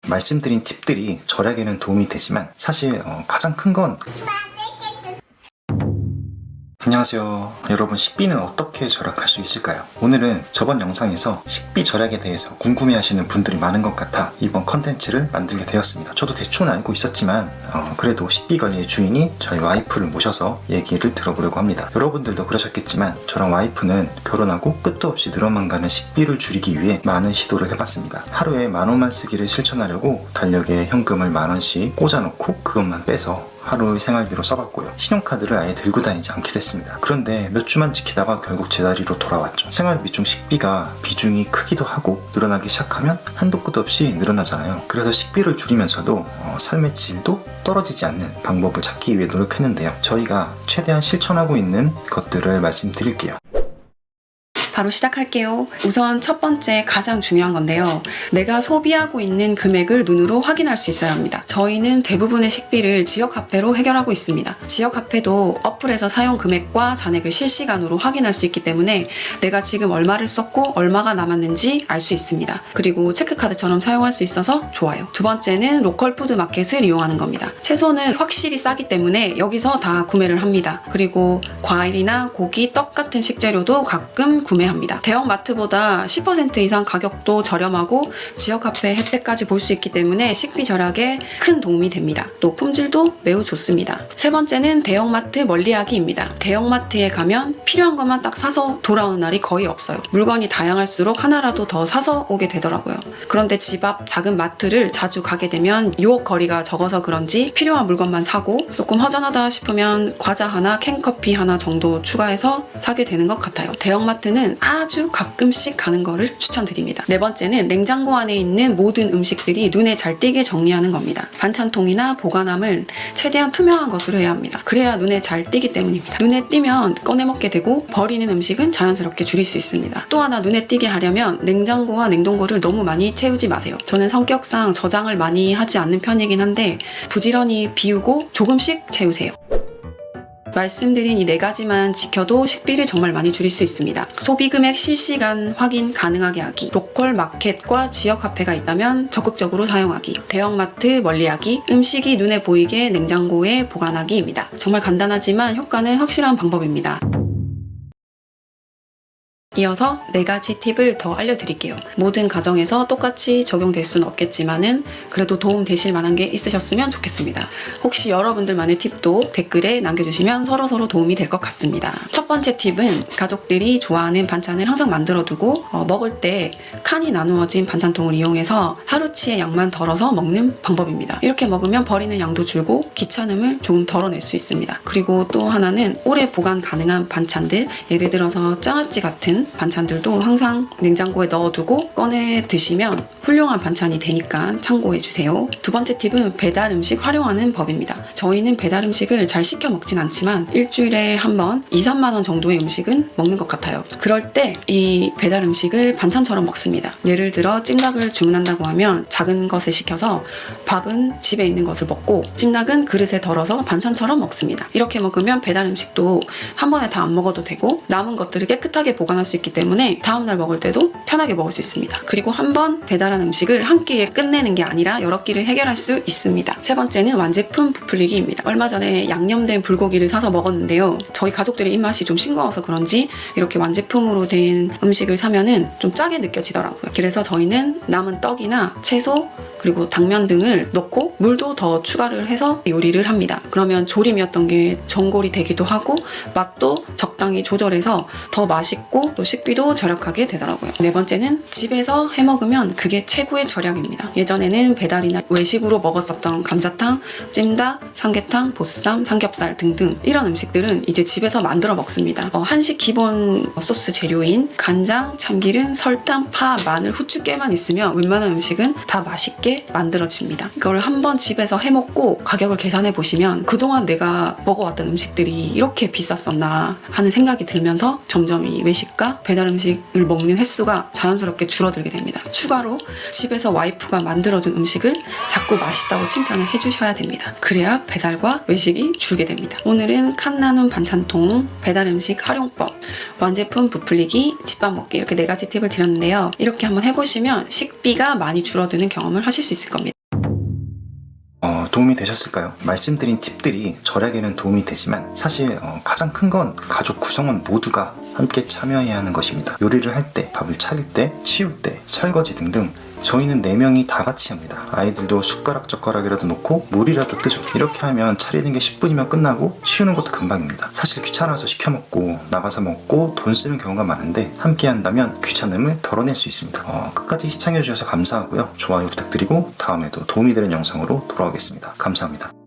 말씀드린 팁들이 절약에는 도움이 되지만 사실 가장 큰 건 안녕하세요. 여러분, 식비는 어떻게 절약할 수 있을까요? 오늘은 저번 영상에서 식비 절약에 대해서 궁금해하시는 분들이 많은 것 같아 이번 컨텐츠를 만들게 되었습니다. 저도 대충 알고 있었지만 그래도 식비 관리의 주인이 저희 와이프를 모셔서 얘기를 들어보려고 합니다. 여러분들도 그러셨겠지만 저랑 와이프는 결혼하고 끝도 없이 늘어만 가는 식비를 줄이기 위해 많은 시도를 해봤습니다. 하루에 10,000원만 쓰기를 실천하려고 달력에 현금을 10,000원씩 꽂아놓고 그것만 빼서 하루의 생활비로 써봤고요. 신용카드를 아예 들고 다니지 않게 됐습니다. 그런데 몇 주만 지키다가 결국 제자리로 돌아왔죠. 생활비 중 식비가 비중이 크기도 하고 늘어나기 시작하면 한도 끝 없이 늘어나잖아요. 그래서 식비를 줄이면서도 삶의 질도 떨어지지 않는 방법을 찾기 위해 노력했는데요. 저희가 최대한 실천하고 있는 것들을 말씀드릴게요. 바로 시작할게요. 우선 첫 번째 가장 중요한 건데요. 내가 소비하고 있는 금액을 눈으로 확인할 수 있어야 합니다. 저희는 대부분의 식비를 지역화폐로 해결하고 있습니다. 지역화폐도 어플에서 사용 금액과 잔액을 실시간으로 확인할 수 있기 때문에 내가 지금 얼마를 썼고 얼마가 남았는지 알 수 있습니다. 그리고 체크카드처럼 사용할 수 있어서 좋아요. 두 번째는 로컬 푸드 마켓을 이용하는 겁니다. 채소는 확실히 싸기 때문에 여기서 다 구매를 합니다. 그리고 과일이나 고기, 떡 같은 식재료도 가끔 구매합니다. 대형 마트보다 10% 이상 가격도 저렴하고 지역화폐 혜택까지 볼 수 있기 때문에 식비 절약에 큰 도움이 됩니다. 또 품질도 매우 좋습니다. 세 번째는 대형마트 멀리하기입니다. 대형마트에 가면 필요한 것만 딱 사서 돌아오는 날이 거의 없어요. 물건이 다양할수록 하나라도 더 사서 오게 되더라고요. 그런데 집 앞 작은 마트를 자주 가게 되면 유혹 거리가 적어서 그런지 필요한 물건만 사고 조금 허전하다 싶으면 과자 하나, 캔커피 하나 정도 추가해서 사게 되는 것 같아요. 대형마트는 아주 가끔씩 가는 거를 추천드립니다. 네 번째는 냉장고 안에 있는 모든 음식들이 눈에 잘 띄게 정리하는 겁니다. 반찬통이나 보관함을 최대한 투명한 것으로 해야 합니다. 그래야 눈에 잘 띄기 때문입니다. 눈에 띄면 꺼내 먹게 되고 버리는 음식은 자연스럽게 줄일 수 있습니다. 또 하나 눈에 띄게 하려면 냉장고와 냉동고를 너무 많이 채우지 마세요. 저는 성격상 저장을 많이 하지 않는 편이긴 한데 부지런히 비우고 조금씩 채우세요. 말씀드린 이 4가지만 지켜도 식비를 정말 많이 줄일 수 있습니다. 소비금액 실시간 확인 가능하게 하기, 로컬 마켓과 지역화폐가 있다면 적극적으로 사용하기, 대형마트 멀리하기, 음식이 눈에 보이게 냉장고에 보관하기입니다. 정말 간단하지만 효과는 확실한 방법입니다. 이어서 4가지 팁을 더 알려드릴게요. 모든 가정에서 똑같이 적용될 수는 없겠지만은 그래도 도움 되실 만한 게 있으셨으면 좋겠습니다. 혹시 여러분들만의 팁도 댓글에 남겨주시면 서로서로 도움이 될 것 같습니다. 첫 번째 팁은 가족들이 좋아하는 반찬을 항상 만들어두고 먹을 때 칸이 나누어진 반찬통을 이용해서 하루치의 양만 덜어서 먹는 방법입니다. 이렇게 먹으면 버리는 양도 줄고 귀찮음을 조금 덜어낼 수 있습니다. 그리고 또 하나는 오래 보관 가능한 반찬들, 예를 들어서 장아찌 같은 반찬들도 항상 냉장고에 넣어두고 꺼내 드시면 훌륭한 반찬이 되니까 참고해주세요. 두 번째 팁은 배달 음식 활용하는 법입니다. 저희는 배달 음식을 잘 시켜 먹진 않지만 일주일에 한 번 2-3만 원 정도의 음식은 먹는 것 같아요. 그럴 때 이 배달 음식을 반찬처럼 먹습니다. 예를 들어 찜닭을 주문한다고 하면 작은 것을 시켜서 밥은 집에 있는 것을 먹고 찜닭은 그릇에 덜어서 반찬처럼 먹습니다. 이렇게 먹으면 배달 음식도 한 번에 다 안 먹어도 되고 남은 것들을 깨끗하게 보관할 수 있기 때문에 다음날 먹을 때도 편하게 먹을 수 있습니다. 그리고 한 번 배달한 음식을 한 끼에 끝내는 게 아니라 여러 끼를 해결할 수 있습니다. 세 번째는 완제품 부풀리기입니다. 얼마 전에 양념된 불고기를 사서 먹었는데요. 저희 가족들의 입맛이 좀 싱거워서 그런지 이렇게 완제품으로 된 음식을 사면은 좀 짜게 느껴지더라고요. 그래서 저희는 남은 떡이나 채소 그리고 당면 등을 넣고 물도 더 추가를 해서 요리를 합니다. 그러면 조림이었던 게 전골이 되기도 하고 맛도 적당히 조절해서 더 맛있고 또 식비도 절약하게 되더라고요. 네 번째는 집에서 해먹으면 그게 최고의 절약입니다. 예전에는 배달이나 외식으로 먹었었던 감자탕, 찜닭, 삼계탕, 보쌈, 삼겹살 등등 이런 음식들은 이제 집에서 만들어 먹습니다. 한식 기본 소스 재료인 간장, 참기름, 설탕, 파, 마늘, 후추, 깨만 있으면 웬만한 음식은 다 맛있게 만들어집니다. 이걸 한번 집에서 해먹고 가격을 계산해 보시면 그동안 내가 먹어왔던 음식들이 이렇게 비쌌었나 하는 생각이 들면서 점점 이 외식과 배달 음식을 먹는 횟수가 자연스럽게 줄어들게 됩니다. 추가로 집에서 와이프가 만들어준 음식을 자꾸 맛있다고 칭찬을 해주셔야 됩니다. 그래야 배달과 외식이 줄게 됩니다. 오늘은 칸 나눈 반찬통, 배달 음식 활용법, 완제품 부풀리기, 집밥 먹기 이렇게 4가지 팁을 드렸는데요. 이렇게 한번 해보시면 식비가 많이 줄어드는 경험을 하실 수 있을 겁니다. 도움이 되셨을까요? 말씀드린 팁들이 절약에는 도움이 되지만 사실 가장 큰 건 가족 구성원 모두가 함께 참여해야 하는 것입니다. 요리를 할 때, 밥을 차릴 때, 치울 때, 설거지 등등 저희는 4명이 다 같이 합니다. 아이들도 숟가락 젓가락이라도 놓고 물이라도 뜨죠. 이렇게 하면 차리는 게 10분이면 끝나고 치우는 것도 금방입니다. 사실 귀찮아서 시켜 먹고 나가서 먹고 돈 쓰는 경우가 많은데 함께 한다면 귀찮음을 덜어낼 수 있습니다. 끝까지 시청해 주셔서 감사하고요. 좋아요 부탁드리고 다음에도 도움이 되는 영상으로 돌아오겠습니다. 감사합니다.